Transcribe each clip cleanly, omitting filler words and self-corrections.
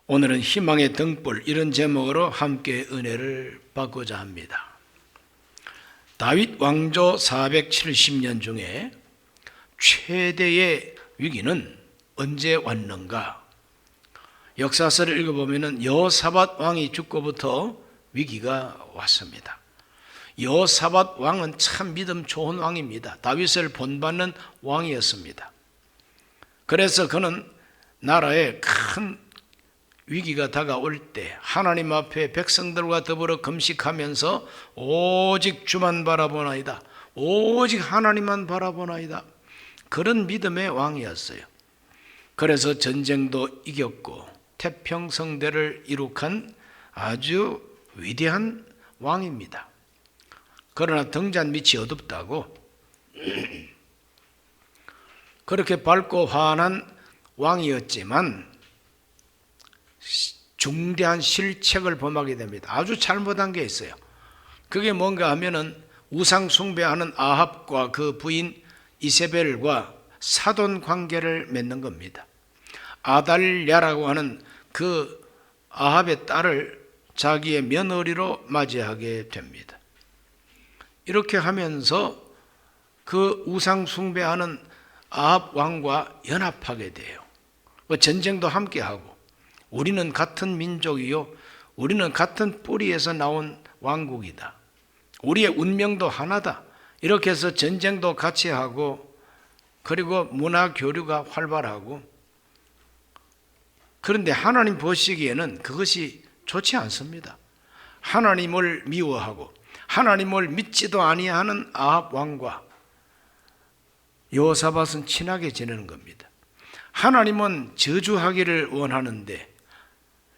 오늘은 희망의 등불, 이런 제목으로 함께 은혜를 받고자 합니다. 다윗 왕조 470년 중에 최대의 위기는 언제 왔는가? 역사서를 읽어보면 여호사밧 왕이 죽고부터 위기가 왔습니다. 여호사밧 왕은 참 믿음 좋은 왕입니다. 다윗을 본받는 왕이었습니다. 그래서 그는 나라에 큰 위기가 다가올 때 하나님 앞에 백성들과 더불어 금식하면서 오직 주만 바라보나이다, 오직 하나님만 바라보나이다, 그런 믿음의 왕이었어요. 그래서 전쟁도 이겼고 태평성대를 이룩한 아주 위대한 왕입니다. 그러나 등잔 밑이 어둡다고 그렇게 밝고 환한 왕이었지만 중대한 실책을 범하게 됩니다. 아주 잘못한 게 있어요. 그게 뭔가 하면은 우상 숭배하는 아합과 그 부인 이세벨과 사돈 관계를 맺는 겁니다. 아달랴라고 하는 그 아합의 딸을 자기의 며느리로 맞이하게 됩니다. 이렇게 하면서 그 우상 숭배하는 아합 왕과 연합하게 돼요. 전쟁도 함께 하고, 우리는 같은 민족이요, 우리는 같은 뿌리에서 나온 왕국이다, 우리의 운명도 하나다, 이렇게 해서 전쟁도 같이 하고, 그리고 문화 교류가 활발하고. 그런데 하나님 보시기에는 그것이 좋지 않습니다. 하나님을 미워하고 하나님을 믿지도 아니하는 아합 왕과 여호사밧은 친하게 지내는 겁니다. 하나님은 저주하기를 원하는데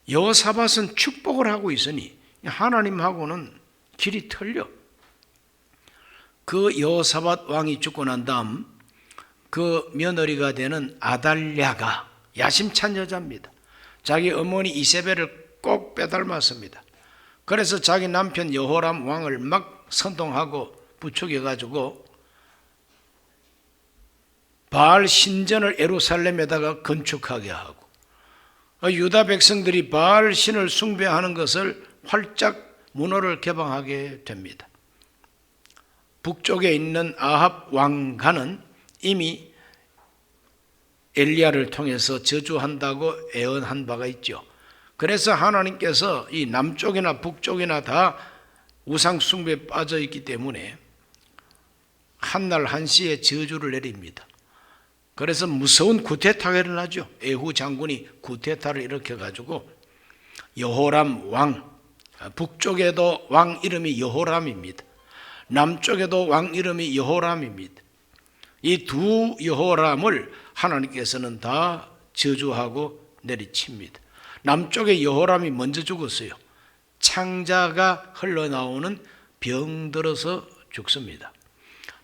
여호사밧은 축복을 하고 있으니 하나님하고는 길이 틀려. 그 여호사밧 왕이 죽고 난 다음 그 며느리가 되는 아달랴가 야심찬 여자입니다. 자기 어머니 이세벨을 꼭 빼닮았습니다. 그래서 자기 남편 여호람 왕을 막 선동하고 부추겨가지고 바알 신전을 예루살렘에다가 건축하게 하고, 유다 백성들이 바알 신을 숭배하는 것을 활짝 문호를 개방하게 됩니다. 북쪽에 있는 아합 왕가는 이미 엘리야를 통해서 저주한다고 애언한 바가 있죠. 그래서 하나님께서 이 남쪽이나 북쪽이나 다 우상 숭배에 빠져 있기 때문에 한날 한시에 저주를 내립니다. 그래서 무서운 쿠데타가 일어나죠. 에후 장군이 쿠데타를 일으켜가지고 여호람 왕, 북쪽에도 왕 이름이 여호람입니다. 남쪽에도 왕 이름이 여호람입니다. 이 두 여호람을 하나님께서는 다 저주하고 내리칩니다. 남쪽의 여호람이 먼저 죽었어요. 창자가 흘러나오는 병들어서 죽습니다.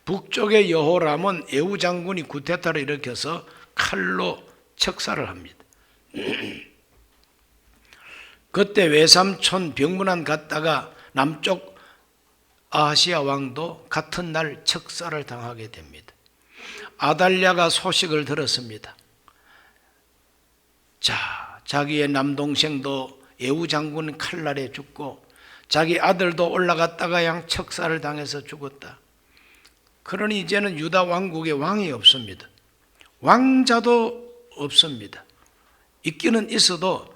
북쪽의 여호람은 에후 장군이 쿠데타를 일으켜서 칼로 척살을 합니다. 그때 외삼촌 병문안 갔다가 남쪽 아하시야 왕도 같은 날 척살을 당하게 됩니다. 아달랴가 소식을 들었습니다. 자기의 남동생도 에후 장군 칼날에 죽고 자기 아들도 올라갔다가 양 척살을 당해서 죽었다. 그러니 이제는 유다 왕국에 왕이 없습니다. 왕자도 없습니다. 있기는 있어도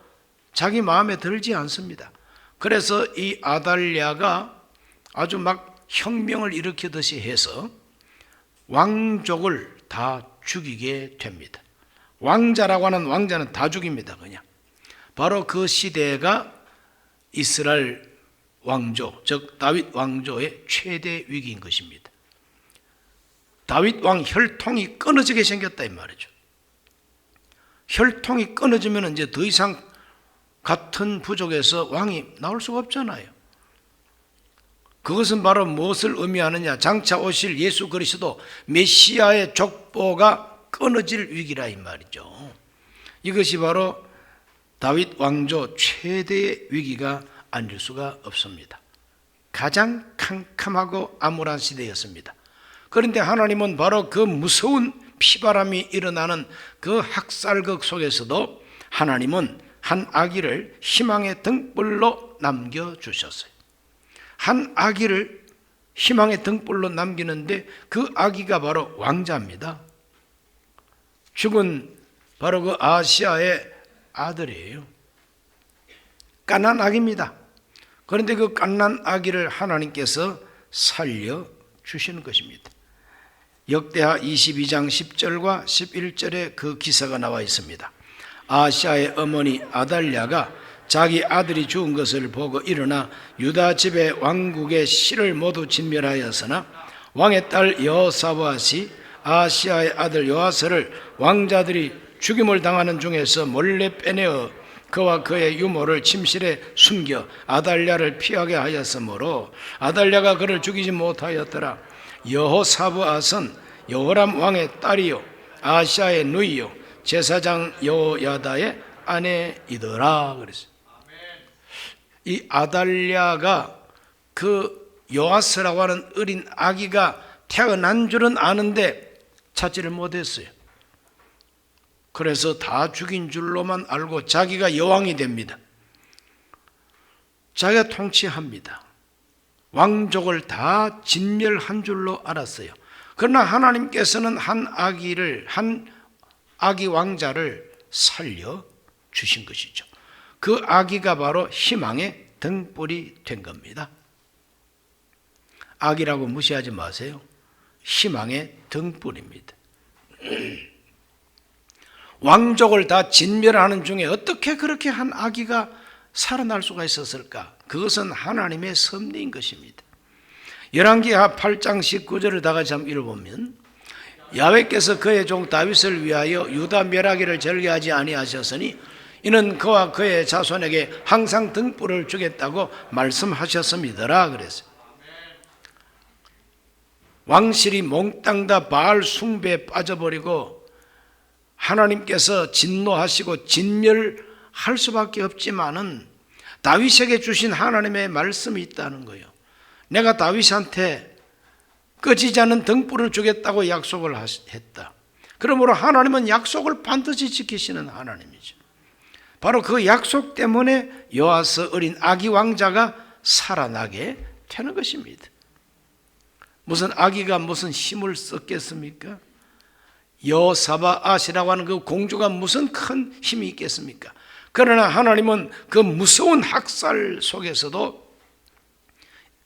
자기 마음에 들지 않습니다. 그래서 이 아달랴가 아주 막 혁명을 일으키듯이 해서 왕족을 다 죽이게 됩니다. 왕자라고 하는 왕자는 다 죽입니다. 그냥 바로 그 시대가 이스라엘 왕조, 즉 다윗 왕조의 최대 위기인 것입니다. 다윗 왕 혈통이 끊어지게 생겼다 이 말이죠. 혈통이 끊어지면 이제 더 이상 같은 부족에서 왕이 나올 수가 없잖아요. 그것은 바로 무엇을 의미하느냐? 장차 오실 예수 그리스도 메시아의 족보가 끊어질 위기라 이 말이죠. 이것이 바로 다윗 왕조 최대의 위기가 아닐 수가 없습니다. 가장 캄캄하고 암울한 시대였습니다. 그런데 하나님은 바로 그 무서운 피바람이 일어나는 그 학살극 속에서도 하나님은 한 아기를 희망의 등불로 남겨주셨어요. 한 아기를 희망의 등불로 남기는데 그 아기가 바로 왕자입니다. 죽은 바로 그 아시아의 아들이에요. 갓난 아기입니다. 그런데 그 갓난 아기를 하나님께서 살려주시는 것입니다. 역대하 22장 10절과 11절에 그 기사가 나와 있습니다. 아시아의 어머니 아달랴가 자기 아들이 죽은 것을 보고 일어나 유다 집의 왕국의 실을 모두 진멸하였으나 왕의 딸 여호사밧이 아시아의 아들 요아스를 왕자들이 죽임을 당하는 중에서 몰래 빼내어 그와 그의 유모를 침실에 숨겨 아달랴를 피하게 하였으므로 아달랴가 그를 죽이지 못하였더라. 여호사밧은 여호람 왕의 딸이요 아시아의 누이요 제사장 여호야다의 아내이더라 그랬어요. 이 아달랴가 그 요아스라고 하는 어린 아기가 태어난 줄은 아는데 찾지를 못했어요. 그래서 다 죽인 줄로만 알고 자기가 여왕이 됩니다. 자기가 통치합니다. 왕족을 다 진멸한 줄로 알았어요. 그러나 하나님께서는 한 아기 왕자를 살려 주신 것이죠. 그 아기가 바로 희망의 등불이 된 겁니다. 아기라고 무시하지 마세요. 희망의 등불입니다. 왕족을 다 진멸하는 중에 어떻게 그렇게 한 아기가 살아날 수가 있었을까? 그것은 하나님의 섭리인 것입니다. 열왕기하 8장 19절을 다 같이 한번 읽어보면 야훼께서 그의 종 다윗을 위하여 유다 멸하기를 절개하지 아니하셨으니 이는 그와 그의 자손에게 항상 등불을 주겠다고 말씀하셨음이더라 그랬어요. 왕실이 몽땅 다 바알 숭배에 빠져버리고 하나님께서 진노하시고 진멸할 수밖에 없지만은 다윗에게 주신 하나님의 말씀이 있다는 거예요. 내가 다윗한테 꺼지지 않는 등불을 주겠다고 약속을 했다. 그러므로 하나님은 약속을 반드시 지키시는 하나님이죠. 바로 그 약속 때문에 요아스 어린 아기 왕자가 살아나게 되는 것입니다. 무슨 아기가 무슨 힘을 썼겠습니까? 여호사밧이라고 하는 그 공주가 무슨 큰 힘이 있겠습니까? 그러나 하나님은 그 무서운 학살 속에서도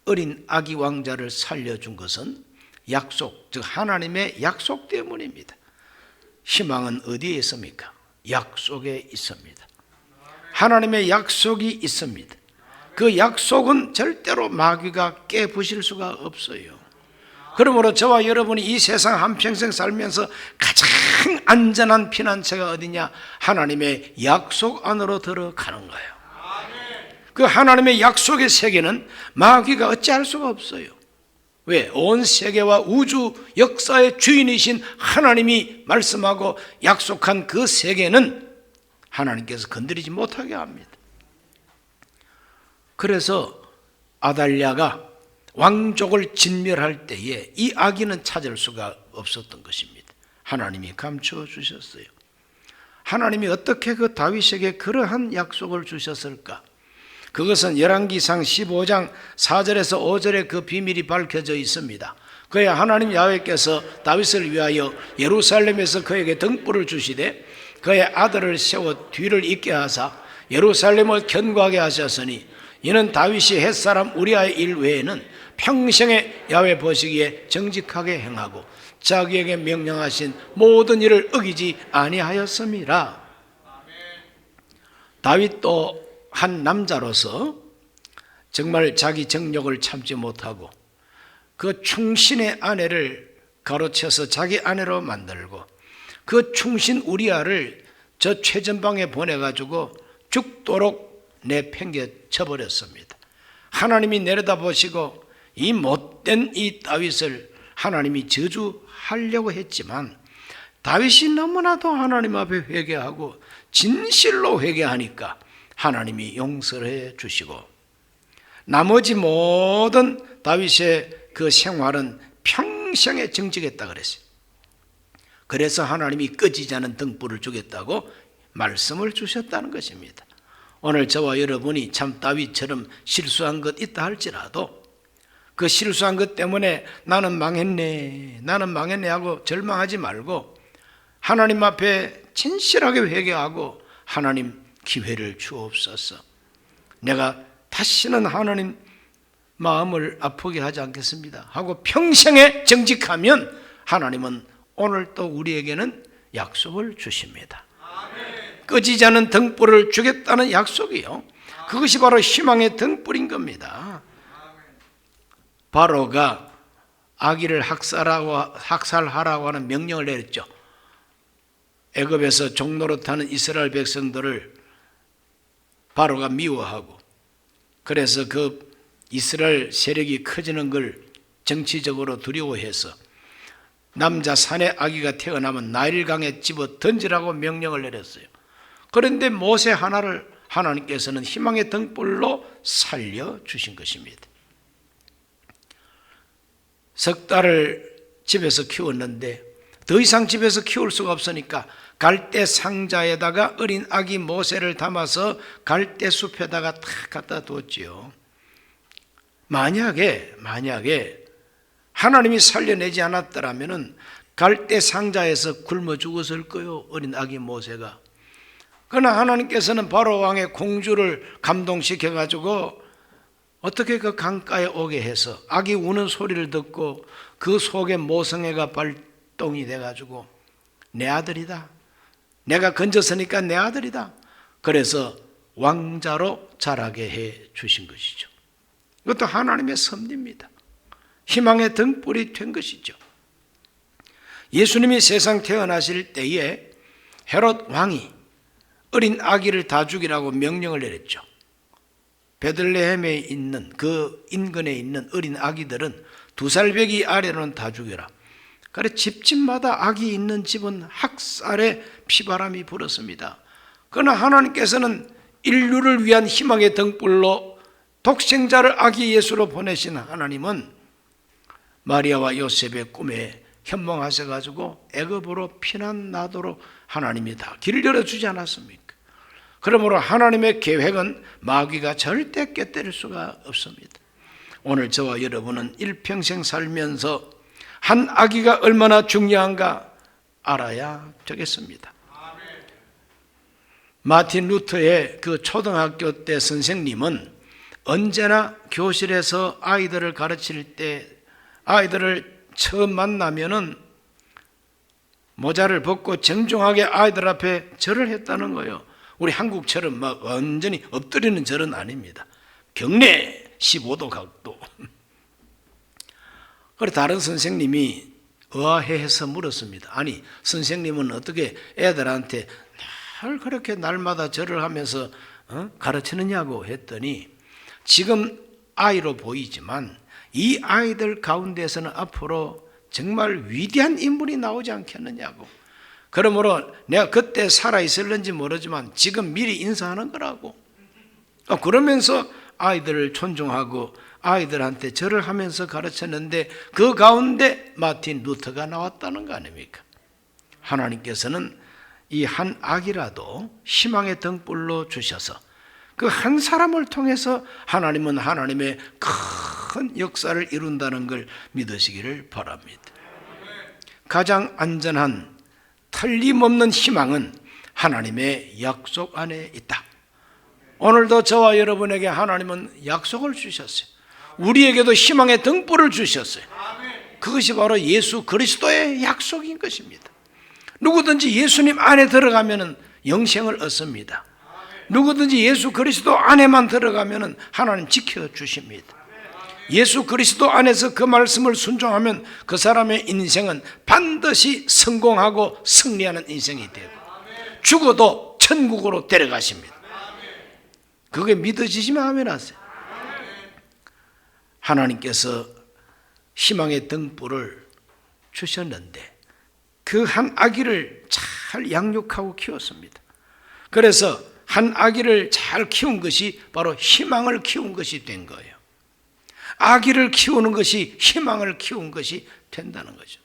어린 아기 왕자를 살려준 것은 약속, 즉 하나님의 약속 때문입니다. 희망은 어디에 있습니까? 약속에 있습니다. 하나님의 약속이 있습니다. 그 약속은 절대로 마귀가 깨부실 수가 없어요. 그러므로 저와 여러분이 이 세상 한평생 살면서 가장 안전한 피난처가 어디냐? 하나님의 약속 안으로 들어가는 거예요. 그 하나님의 약속의 세계는 마귀가 어찌할 수가 없어요. 왜? 온 세계와 우주 역사의 주인이신 하나님이 말씀하고 약속한 그 세계는 하나님께서 건드리지 못하게 합니다. 그래서 아달랴가 왕족을 진멸할 때에 이 아기는 찾을 수가 없었던 것입니다. 하나님이 감추어 주셨어요. 하나님이 어떻게 그 다윗에게 그러한 약속을 주셨을까? 그것은 열왕기상 15장 4절에서 5절에 그 비밀이 밝혀져 있습니다. 그의 하나님 야훼께서 다윗을 위하여 예루살렘에서 그에게 등불을 주시되 그의 아들을 세워 뒤를 잇게 하사 예루살렘을 견고하게 하셨으니 이는 다윗이 햇사람 우리아의 일 외에는 평생에 야훼 보시기에 정직하게 행하고 자기에게 명령하신 모든 일을 어기지 아니하였음이라. 다윗도 한 남자로서 정말 자기 정욕을 참지 못하고 그 충신의 아내를 가로채서 자기 아내로 만들고 그 충신 우리아를 저 최전방에 보내가지고 죽도록 내팽겨 쳐버렸습니다. 하나님이 내려다보시고 이 못된 이 다윗을 하나님이 저주하려고 했지만 다윗이 너무나도 하나님 앞에 회개하고 진실로 회개하니까 하나님이 용서해 주시고 나머지 모든 다윗의 그 생활은 평생에 정직했다 그랬어요. 그래서 하나님이 꺼지지 않은 등불을 주겠다고 말씀을 주셨다는 것입니다. 오늘 저와 여러분이 참 다윗처럼 실수한 것 있다 할지라도 그 실수한 것 때문에 나는 망했네 하고 절망하지 말고 하나님 앞에 진실하게 회개하고 하나님 기회를 주옵소서. 내가 다시는 하나님 마음을 아프게 하지 않겠습니다 하고 평생에 정직하면 하나님은 오늘 또 우리에게는 약속을 주십니다. 꺼지지 않은 등불을 주겠다는 약속이요, 그것이 바로 희망의 등불인 겁니다. 바로가 아기를 학살하라고 하는 명령을 내렸죠. 애굽에서 종노릇하는 이스라엘 백성들을 바로가 미워하고, 그래서 그 이스라엘 세력이 커지는 걸 정치적으로 두려워해서 남자 산의 아기가 태어나면 나일강에 집어 던지라고 명령을 내렸어요. 그런데 모세 하나를 하나님께서는 희망의 등불로 살려주신 것입니다. 석 달을 집에서 키웠는데 더 이상 집에서 키울 수가 없으니까 갈대 상자에다가 어린 아기 모세를 담아서 갈대 숲에다가 탁 갖다 뒀지요. 만약에 하나님이 살려내지 않았더라면 갈대 상자에서 굶어 죽었을 거요, 어린 아기 모세가. 그러나 하나님께서는 바로 왕의 공주를 감동시켜가지고 어떻게 그 강가에 오게 해서 아기 우는 소리를 듣고 그 속에 모성애가 발동이 돼가지고 내 아들이다, 내가 건졌으니까 내 아들이다, 그래서 왕자로 자라게 해 주신 것이죠. 이것도 하나님의 섭리입니다. 희망의 등불이 된 것이죠. 예수님이 세상 태어나실 때에 헤롯 왕이 어린 아기를 다 죽이라고 명령을 내렸죠. 베들레헴에 있는 그 인근에 있는 어린 아기들은 2살배기 아래로는 다 죽여라. 그래 집집마다 아기 있는 집은 학살의 피바람이 불었습니다. 그러나 하나님께서는 인류를 위한 희망의 등불로 독생자를 아기 예수로 보내신 하나님은 마리아와 요셉의 꿈에 현몽하셔가지고 애굽으로 피난 나도록 하나님이 다 길을 열어주지 않았습니까? 그러므로 하나님의 계획은 마귀가 절대 깨뜨릴 수가 없습니다. 오늘 저와 여러분은 일평생 살면서 한 아기가 얼마나 중요한가 알아야 되겠습니다. 마틴 루터의 그 초등학교 때 선생님은 언제나 교실에서 아이들을 가르칠 때 아이들을 처음 만나면은 모자를 벗고 정중하게 아이들 앞에 절을 했다는 거예요. 우리 한국처럼 막 완전히 엎드리는 절은 아닙니다. 경례 15도 각도. 그래 다른 선생님이 의아해해서 물었습니다. 아니 선생님은 어떻게 애들한테 늘 그렇게 날마다 절을 하면서 가르치느냐고 했더니 지금 아이로 보이지만 이 아이들 가운데서는 앞으로 정말 위대한 인물이 나오지 않겠느냐고. 그러므로 내가 그때 살아있을는지 모르지만 지금 미리 인사하는 거라고. 그러면서 아이들을 존중하고 아이들한테 절을 하면서 가르쳤는데 그 가운데 마틴 루터가 나왔다는 거 아닙니까? 하나님께서는 이 한 아기라도 희망의 등불로 주셔서 그 한 사람을 통해서 하나님은 하나님의 큰 역사를 이룬다는 걸 믿으시기를 바랍니다. 가장 안전한 틀림없는 희망은 하나님의 약속 안에 있다. 오늘도 저와 여러분에게 하나님은 약속을 주셨어요. 우리에게도 희망의 등불을 주셨어요. 그것이 바로 예수 그리스도의 약속인 것입니다. 누구든지 예수님 안에 들어가면 영생을 얻습니다. 누구든지 예수 그리스도 안에만 들어가면 하나님 지켜주십니다. 예수 그리스도 안에서 그 말씀을 순종하면 그 사람의 인생은 반드시 성공하고 승리하는 인생이 되고 죽어도 천국으로 데려가십니다. 그게 믿어지시면 아멘 하세요. 하나님께서 희망의 등불을 주셨는데 그 한 아기를 잘 양육하고 키웠습니다. 그래서 한 아기를 잘 키운 것이 바로 희망을 키운 것이 된 거예요. 아기를 키우는 것이 희망을 키운 것이 된다는 거죠.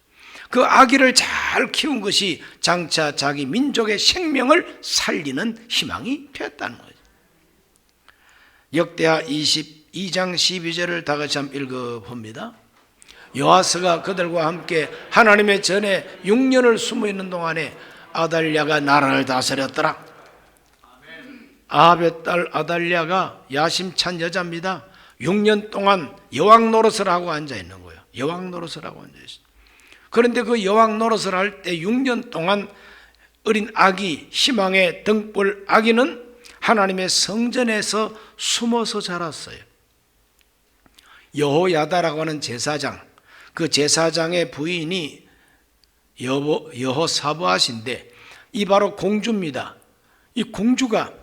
그 아기를 잘 키운 것이 장차 자기 민족의 생명을 살리는 희망이 되었다는 거죠. 역대하 22장 12절을 다 같이 한번 읽어봅니다. 여호와스가 그들과 함께 하나님의 전에 6년을 숨어있는 동안에 아달랴가 나라를 다스렸더라. 아합의 딸 아달랴가 야심찬 여자입니다. 6년 동안 여왕 노릇을 하고 앉아있는 거예요. 여왕 노릇을 하고 앉아있어요. 그런데 그 여왕 노릇을 할 때 6년 동안 어린 아기, 희망의 등불 아기는 하나님의 성전에서 숨어서 자랐어요. 여호야다라고 하는 제사장, 그 제사장의 부인이 여호사브앗인데 이 바로 공주입니다. 이 공주가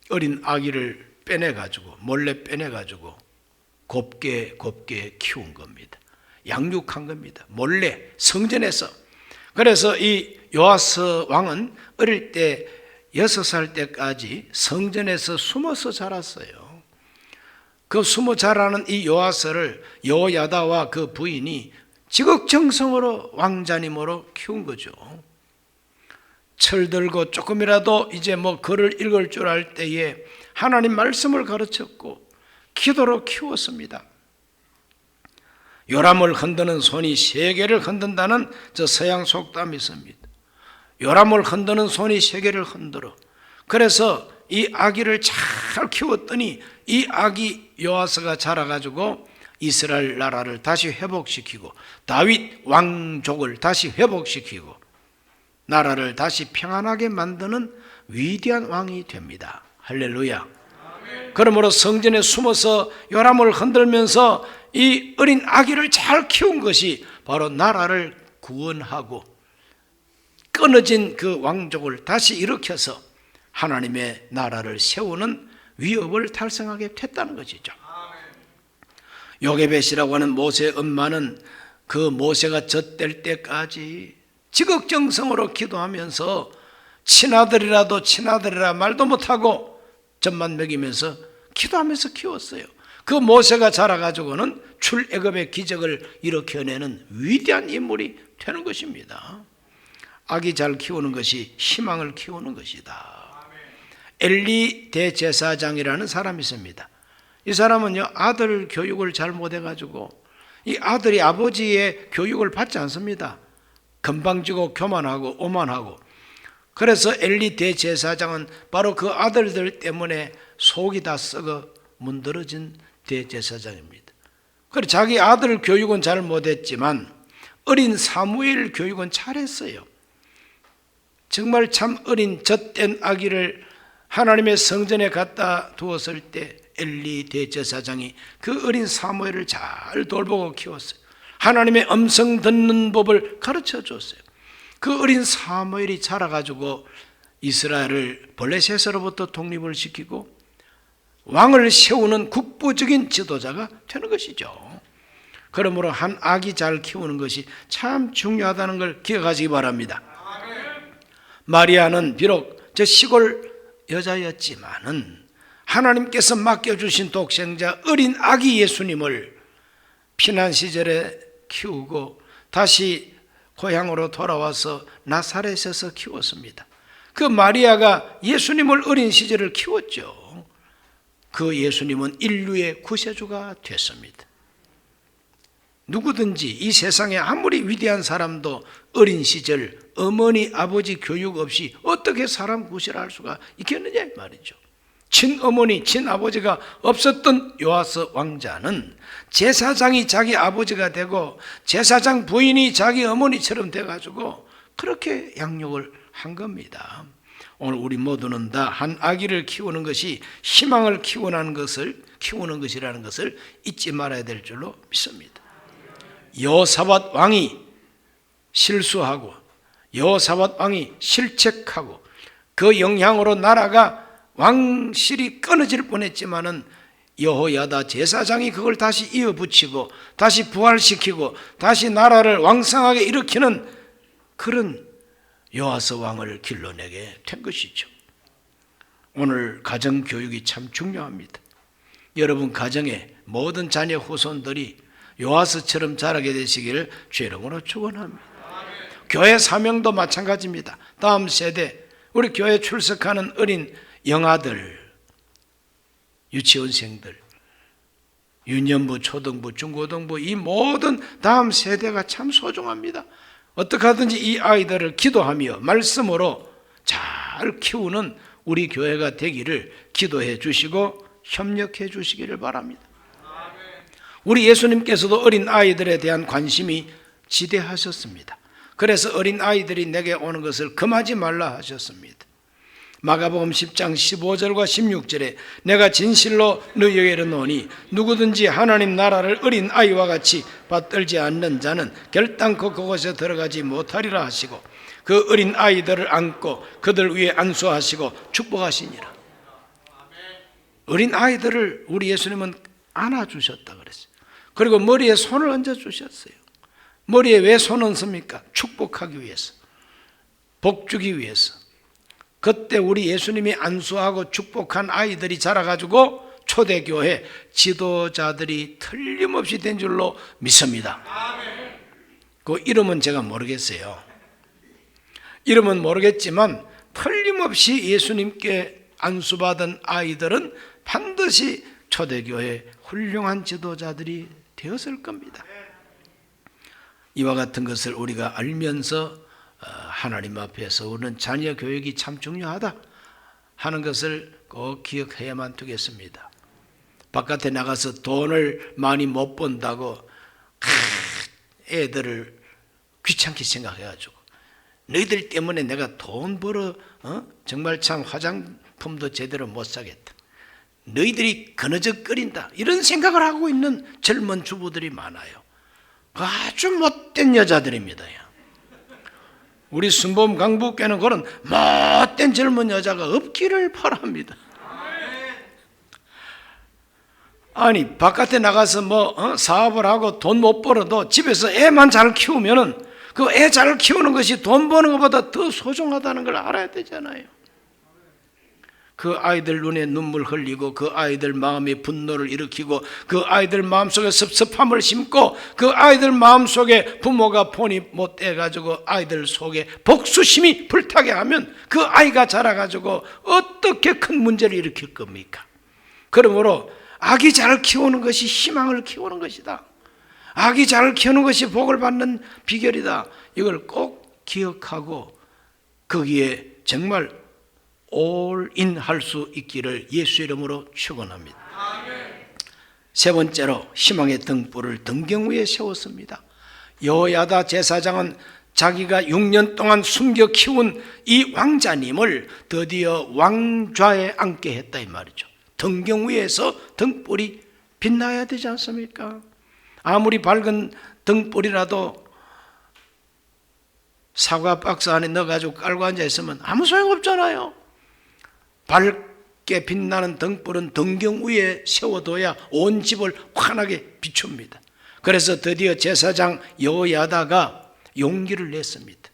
어린 아기를 빼내가지고 몰래 빼내가지고 곱게 키운 겁니다. 양육한 겁니다. 몰래 성전에서. 그래서 이 요아스 왕은 어릴 때 6살 때까지 성전에서 숨어서 자랐어요. 그 숨어 자라는 이 요아스를 여호야다와 그 부인이 지극정성으로 왕자님으로 키운 거죠. 철들고 조금이라도 이제 뭐 글을 읽을 줄 알 때에 하나님 말씀을 가르쳤고 기도로 키웠습니다. 요람을 흔드는 손이 세계를 흔든다는 저 서양 속담이 있습니다. 요람을 흔드는 손이 세계를 흔들어. 그래서 이 아기를 잘 키웠더니 이 아기 요아스가 자라가지고 이스라엘 나라를 다시 회복시키고 다윗 왕족을 다시 회복시키고 나라를 다시 평안하게 만드는 위대한 왕이 됩니다. 할렐루야. 그러므로 성전에 숨어서 요람을 흔들면서 이 어린 아기를 잘 키운 것이 바로 나라를 구원하고 끊어진 그 왕족을 다시 일으켜서 하나님의 나라를 세우는 위협을 달성하게 됐다는 것이죠. 요게벳이라고 하는 모세의 엄마는 그 모세가 젖될 때까지 지극정성으로 기도하면서 친아들이라 말도 못하고 젖만 먹이면서 기도하면서 키웠어요. 그 모세가 자라가지고는 출애굽의 기적을 일으켜내는 위대한 인물이 되는 것입니다. 아기 잘 키우는 것이 희망을 키우는 것이다. 엘리 대제사장이라는 사람이 있습니다. 이 사람은요, 아들 교육을 잘 못해가지고 이 아들이 아버지의 교육을 받지 않습니다. 건방지고 교만하고 오만하고. 그래서 엘리 대제사장은 바로 그 아들들 때문에 속이 다 썩어 문드러진 대제사장입니다. 그래서 자기 아들 교육은 잘 못했지만 어린 사무엘 교육은 잘했어요. 정말 참 어린 젖된 아기를 하나님의 성전에 갖다 두었을 때 엘리 대제사장이 그 어린 사무엘을 잘 돌보고 키웠어요. 하나님의 음성 듣는 법을 가르쳐 줬어요. 그 어린 사무엘이 자라가지고 이스라엘을 블레셋으로부터 독립을 시키고 왕을 세우는 국부적인 지도자가 되는 것이죠. 그러므로 한 아기 잘 키우는 것이 참 중요하다는 걸 기억하시기 바랍니다. 마리아는 비록 저 시골 여자였지만은 하나님께서 맡겨주신 독생자 어린 아기 예수님을 피난 시절에 키우고 다시 고향으로 돌아와서 나사렛에서 키웠습니다. 그 마리아가 예수님을 어린 시절을 키웠죠. 그 예수님은 인류의 구세주가 됐습니다. 누구든지 이 세상에 아무리 위대한 사람도 어린 시절 어머니 아버지 교육 없이 어떻게 사람 구실을 할 수가 있겠느냐 이 말이죠. 친어머니 친아버지가 없었던 요아스 왕자는 제사장이 자기 아버지가 되고 제사장 부인이 자기 어머니처럼 돼가지고 그렇게 양육을 한 겁니다. 오늘 우리 모두는 다 한 아기를 키우는 것이 희망을 키우는 것이라는 것을 잊지 말아야 될 줄로 믿습니다. 여호사밧 왕이 실수하고 여호사밧 왕이 실책하고 그 영향으로 나라가 왕실이 끊어질 뻔했지만은 여호야다 제사장이 그걸 다시 이어붙이고 다시 부활시키고 다시 나라를 왕성하게 일으키는 그런 요아스 왕을 길러내게 된 것이죠. 오늘 가정교육이 참 중요합니다. 여러분 가정에 모든 자녀 후손들이 요아스처럼 자라게 되시기를 주의 이름으로 축원합니다. 교회 사명도 마찬가지입니다. 다음 세대 우리 교회 출석하는 어린 영아들 유치원생들, 유년부, 초등부, 중고등부 이 모든 다음 세대가 참 소중합니다. 어떻게 하든지 이 아이들을 기도하며 말씀으로 잘 키우는 우리 교회가 되기를 기도해 주시고 협력해 주시기를 바랍니다. 우리 예수님께서도 어린 아이들에 대한 관심이 지대하셨습니다. 그래서 어린 아이들이 내게 오는 것을 금하지 말라 하셨습니다. 마가복음 10장 15절과 16절에 내가 진실로 너희에게 이르노니 누구든지 하나님 나라를 어린 아이와 같이 받들지 않는 자는 결단코 그곳에 들어가지 못하리라 하시고 그 어린 아이들을 안고 그들 위에 안수하시고 축복하시니라. 어린 아이들을 우리 예수님은 안아주셨다 그랬어요. 그리고 머리에 손을 얹어주셨어요. 머리에 왜 손 얹습니까? 축복하기 위해서, 복 주기 위해서. 그때 우리 예수님이 안수하고 축복한 아이들이 자라가지고 초대교회 지도자들이 틀림없이 된 줄로 믿습니다. 그 이름은 제가 모르겠어요. 이름은 모르겠지만 틀림없이 예수님께 안수받은 아이들은 반드시 초대교회 훌륭한 지도자들이 되었을 겁니다. 이와 같은 것을 우리가 알면서 하나님 앞에서 우리는 자녀 교육이 참 중요하다 하는 것을 꼭 기억해야만 되겠습니다. 바깥에 나가서 돈을 많이 못 번다고 애들을 귀찮게 생각해가지고 너희들 때문에 내가 돈 벌어 정말 참 화장품도 제대로 못 사겠다, 너희들이 그너적거린다, 이런 생각을 하고 있는 젊은 주부들이 많아요. 아주 못된 여자들입니다. 우리 순복음 강북교회는 그런 못된 젊은 여자가 없기를 바랍니다. 아니 바깥에 나가서 사업을 하고 돈 못 벌어도 집에서 애만 잘 키우면은 그 애 잘 키우는 것이 돈 버는 것보다 더 소중하다는 걸 알아야 되잖아요. 그 아이들 눈에 눈물 흘리고 그 아이들 마음에 분노를 일으키고 그 아이들 마음속에 섭섭함을 심고 그 아이들 마음속에 부모가 본이 못 돼가지고 아이들 속에 복수심이 불타게 하면 그 아이가 자라가지고 어떻게 큰 문제를 일으킬 겁니까? 그러므로 아기 잘 키우는 것이 희망을 키우는 것이다. 아기 잘 키우는 것이 복을 받는 비결이다. 이걸 꼭 기억하고 거기에 정말 올인 할 수 있기를 예수 이름으로 축원합니다. 세 번째로 희망의 등불을 등경 위에 세웠습니다. 여호야다 제사장은 자기가 6년 동안 숨겨 키운 이 왕자님을 드디어 왕좌에 앉게 했다 이 말이죠. 등경 위에서 등불이 빛나야 되지 않습니까? 아무리 밝은 등불이라도 사과 박스 안에 넣어가지고 깔고 앉아있으면 아무 소용없잖아요. 밝게 빛나는 등불은 등경 위에 세워둬야 온 집을 환하게 비춥니다. 그래서 드디어 제사장 여호야다가 용기를 냈습니다.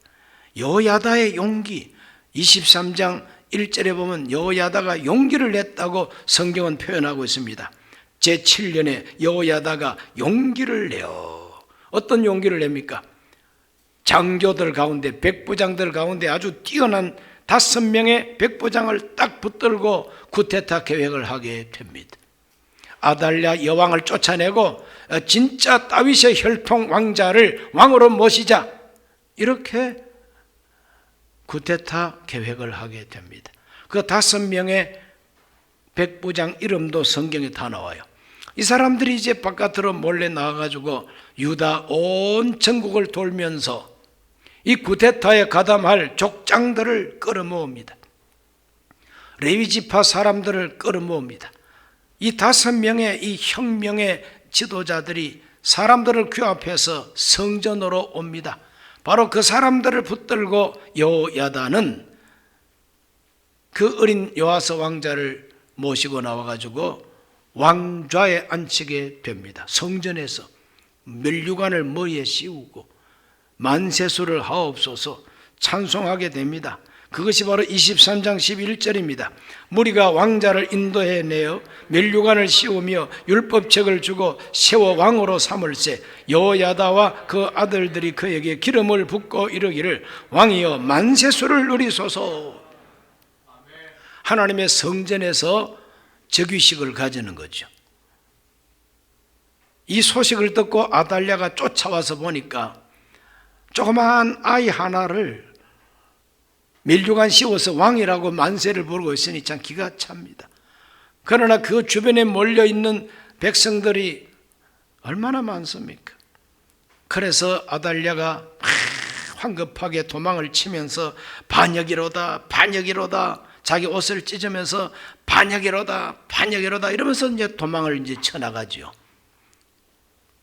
여호야다의 용기, 23장 1절에 보면 여호야다가 용기를 냈다고 성경은 표현하고 있습니다. 제7년에 여호야다가 용기를 내어. 어떤 용기를 냅니까? 장교들 가운데, 백부장들 가운데 아주 뛰어난 5명의 백부장을 딱 붙들고 쿠데타 계획을 하게 됩니다. 아달랴 여왕을 쫓아내고 진짜 다윗의 혈통 왕자를 왕으로 모시자, 이렇게 쿠데타 계획을 하게 됩니다. 그 5명의 백부장 이름도 성경에 다 나와요. 이 사람들이 이제 바깥으로 몰래 나와가지고 유다 온 전국을 돌면서 이 쿠데타에 가담할 족장들을 끌어모읍니다. 레위지파 사람들을 끌어모읍니다. 이 5명의 이 혁명의 지도자들이 사람들을 규합해서 성전으로 옵니다. 바로 그 사람들을 붙들고 여호야다는 그 어린 요아스 왕자를 모시고 나와가지고 왕좌에 앉히게 됩니다. 성전에서 면류관을 머리에 씌우고 만세수를 하옵소서 찬송하게 됩니다. 그것이 바로 23장 11절입니다. 무리가 왕자를 인도해내어 면류관을 씌우며 율법책을 주고 세워 왕으로 삼을세 여호야다와 그 아들들이 그에게 기름을 붓고 이르기를 왕이여 만세수를 누리소서. 하나님의 성전에서 즉위식을 가지는 거죠. 이 소식을 듣고 아달랴가 쫓아와서 보니까 조그마한 아이 하나를 밀주간 씌워서 왕이라고 만세를 부르고 있으니 참 기가 찹니다. 그러나 그 주변에 몰려있는 백성들이 얼마나 많습니까? 그래서 아달랴가 황급하게 도망을 치면서 반역이로다 반역이로다, 자기 옷을 찢으면서 반역이로다 반역이로다 이러면서 이제 도망을 이제 쳐나가죠.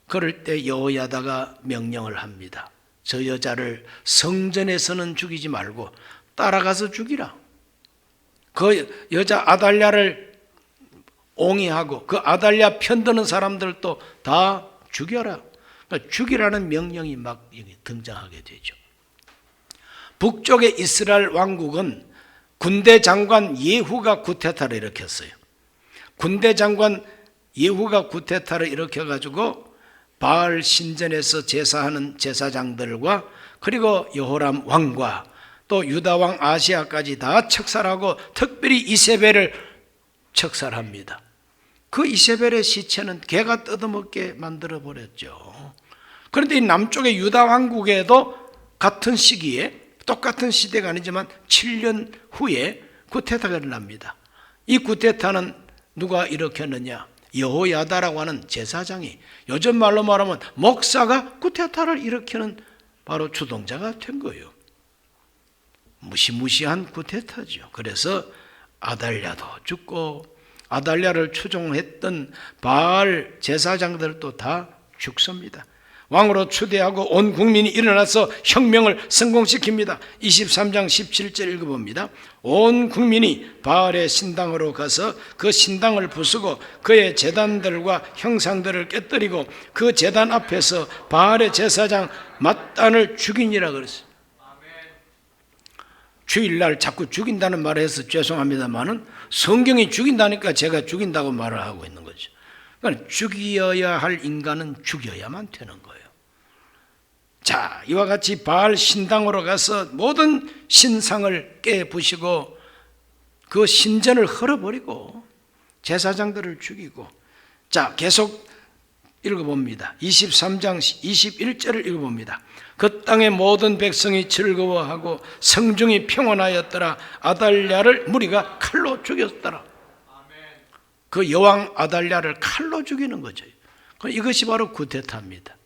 그럴 때 여호야다가 명령을 합니다. 저 여자를 성전에서는 죽이지 말고 따라가서 죽이라. 그 여자 아달랴를 옹이하고 그 아달랴 편드는 사람들도 다 죽여라. 그러니까 죽이라는 명령이 막 등장하게 되죠. 북쪽의 이스라엘 왕국은 군대 장관 예후가 쿠데타를 일으켰어요. 군대 장관 예후가 쿠데타를 일으켜가지고 바알 신전에서 제사하는 제사장들과 그리고 여호람 왕과 또 유다 왕 아시아까지 다 척살하고 특별히 이세벨을 척살합니다. 그 이세벨의 시체는 개가 뜯어먹게 만들어 버렸죠. 그런데 이 남쪽의 유다 왕국에도 같은 시기에 똑같은 시대가 아니지만 7년 후에 쿠데타가 일어납니다. 이 쿠데타는 누가 일으켰느냐? 여호야다라고 하는 제사장이, 요즘 말로 말하면 목사가 쿠데타를 일으키는 바로 주동자가 된 거예요. 무시무시한 쿠데타죠. 그래서 아달랴도 죽고 아달랴를 추종했던 바알 제사장들도 다 죽습니다. 왕으로 추대하고 온 국민이 일어나서 혁명을 성공시킵니다. 23장 17절 읽어봅니다. 온 국민이 바알의 신당으로 가서 그 신당을 부수고 그의 제단들과 형상들을 깨뜨리고 그 제단 앞에서 바알의 제사장 맏단을 죽이니라 그랬어요. 주일날 자꾸 죽인다는 말을 해서 죄송합니다만은 성경이 죽인다니까 제가 죽인다고 말을 하고 있는 거죠. 그러니까 죽여야 할 인간은 죽여야만 되는 거예요. 자, 이와 같이 바알 신당으로 가서 모든 신상을 깨부시고 그 신전을 헐어버리고 제사장들을 죽이고, 자, 계속 읽어봅니다. 23장 21절을 읽어봅니다. 그 땅의 모든 백성이 즐거워하고 성중이 평온하였더라. 아달랴를 무리가 칼로 죽였더라. 그 여왕 아달랴를 칼로 죽이는 거죠. 이것이 바로 쿠데타입니다.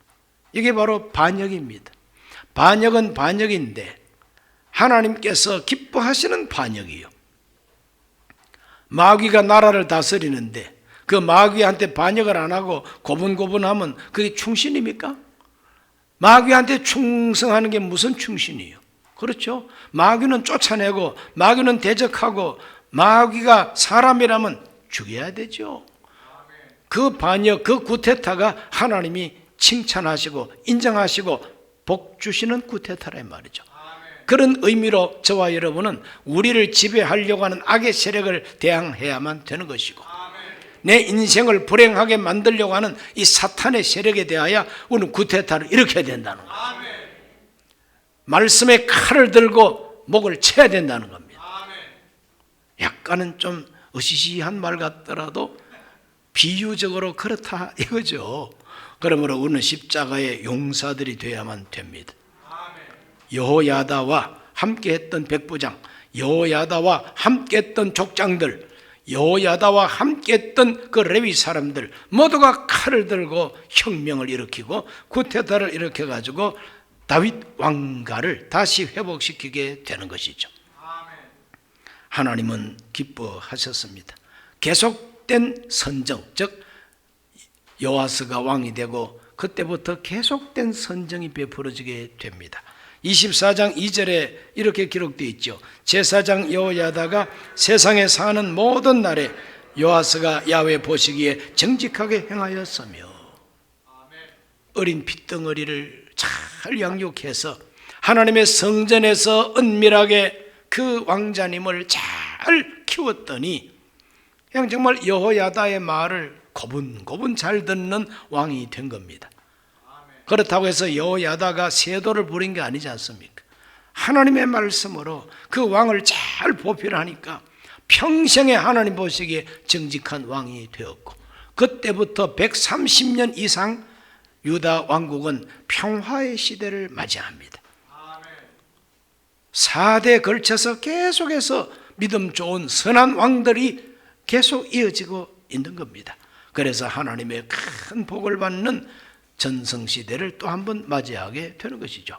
이게 바로 반역입니다. 반역은 반역인데 하나님께서 기뻐하시는 반역이요. 마귀가 나라를 다스리는데 그 마귀한테 반역을 안 하고 고분고분하면 그게 충신입니까? 마귀한테 충성하는 게 무슨 충신이에요? 그렇죠? 마귀는 쫓아내고 마귀는 대적하고 마귀가 사람이라면 죽여야 되죠. 그 반역, 그 쿠데타가 하나님이 칭찬하시고 인정하시고 복 주시는 쿠데타란 말이죠. 그런 의미로 저와 여러분은 우리를 지배하려고 하는 악의 세력을 대항해야만 되는 것이고, 내 인생을 불행하게 만들려고 하는 이 사탄의 세력에 대하여 우리는 쿠데타를 일으켜야 된다는 거예요. 말씀의 칼을 들고 목을 쳐야 된다는 겁니다. 약간은 좀 으시시한 말 같더라도 비유적으로 그렇다 이거죠. 그러므로 우리는 십자가의 용사들이 되어야만 됩니다. 여호야다와 함께했던 백부장, 여호야다와 함께했던 족장들, 여호야다와 함께했던 그 레위 사람들 모두가 칼을 들고 혁명을 일으키고 쿠데타를 일으켜가지고 다윗 왕가를 다시 회복시키게 되는 것이죠. 하나님은 기뻐하셨습니다. 계속된 선정, 즉 요아스가 왕이 되고 그때부터 계속된 선정이 베풀어지게 됩니다. 24장 2절에 이렇게 기록되어 있죠. 제사장 여호야다가 세상에 사는 모든 날에 요아스가 야훼 보시기에 정직하게 행하였으며, 어린 핏덩어리를 잘 양육해서 하나님의 성전에서 은밀하게 그 왕자님을 잘 키웠더니 그냥 정말 여호야다의 말을 고분고분 잘 듣는 왕이 된 겁니다. 그렇다고 해서 여호야다가 세도를 부린 게 아니지 않습니까? 하나님의 말씀으로 그 왕을 잘 보필하니까 평생에 하나님 보시기에 정직한 왕이 되었고, 그때부터 130년 이상 유다 왕국은 평화의 시대를 맞이합니다. 4대 걸쳐서 계속해서 믿음 좋은 선한 왕들이 계속 이어지고 있는 겁니다. 그래서 하나님의 큰 복을 받는 전성시대를 또 한 번 맞이하게 되는 것이죠.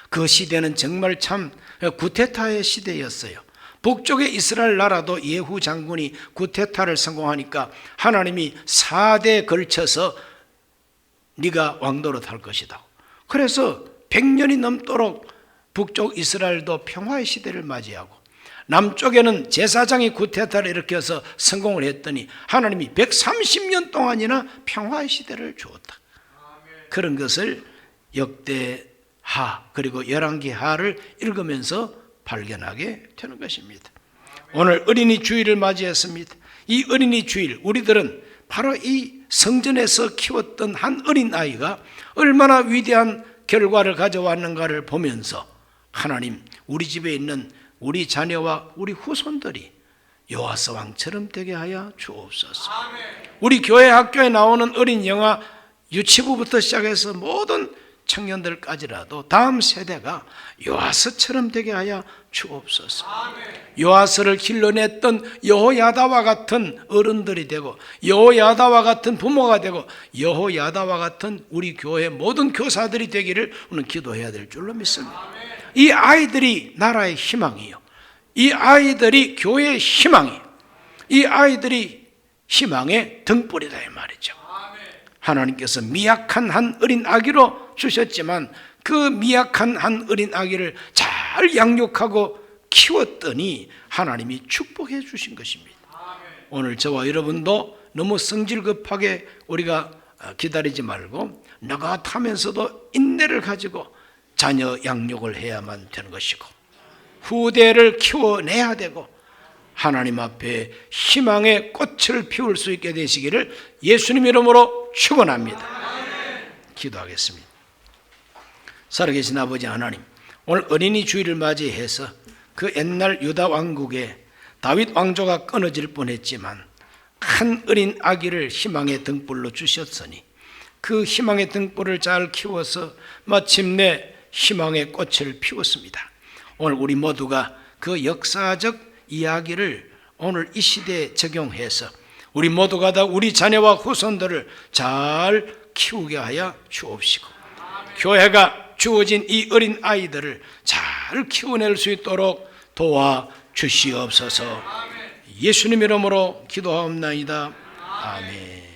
그 시대는 정말 참 구테타의 시대였어요. 북쪽의 이스라엘 나라도 예후 장군이 구테타를 성공하니까 하나님이 4대 걸쳐서 네가 왕노릇 할 것이다. 그래서 100년이 넘도록 북쪽 이스라엘도 평화의 시대를 맞이하고, 남쪽에는 제사장이 구테타를 일으켜서 성공을 했더니 하나님이 130년 동안이나 평화의 시대를 주었다. 그런 것을 역대하 그리고 열왕기하를 읽으면서 발견하게 되는 것입니다. 오늘 어린이 주일을 맞이했습니다. 이 어린이 주일, 우리들은 바로 이 성전에서 키웠던 한 어린아이가 얼마나 위대한 결과를 가져왔는가를 보면서 하나님, 우리 집에 있는 우리 자녀와 우리 후손들이 요아스 왕처럼 되게 하여 주옵소서. 우리 교회 학교에 나오는 어린 영아 유치부부터 시작해서 모든 청년들까지라도 다음 세대가 요아스처럼 되게 하여 주옵소서. 요아스를 길러냈던 여호야다와 같은 어른들이 되고, 여호야다와 같은 부모가 되고, 여호야다와 같은 우리 교회 모든 교사들이 되기를 오늘 기도해야 될 줄로 믿습니다. 이 아이들이 나라의 희망이요, 이 아이들이 교회의 희망이요, 이 아이들이 희망의 등불이다 이 말이죠. 하나님께서 미약한 한 어린 아기로 주셨지만 그 미약한 한 어린 아기를 잘 양육하고 키웠더니 하나님이 축복해 주신 것입니다. 오늘 저와 여러분도 너무 성질급하게 우리가 기다리지 말고 너긋하면서도 인내를 가지고 자녀 양육을 해야만 되는 것이고, 후대를 키워내야 되고, 하나님 앞에 희망의 꽃을 피울 수 있게 되시기를 예수님 이름으로 축원합니다. 기도하겠습니다. 살아계신 아버지 하나님, 오늘 어린이 주일을 맞이해서 그 옛날 유다 왕국에 다윗 왕조가 끊어질 뻔했지만 한 어린 아기를 희망의 등불로 주셨으니 그 희망의 등불을 잘 키워서 마침내 희망의 꽃을 피웠습니다. 오늘 우리 모두가 그 역사적 이야기를 오늘 이 시대에 적용해서 우리 모두가 다 우리 자녀와 후손들을 잘 키우게 하여 주옵시고, 교회가 주어진 이 어린 아이들을 잘 키워낼 수 있도록 도와 주시옵소서. 예수님 이름으로 기도하옵나이다. 아멘.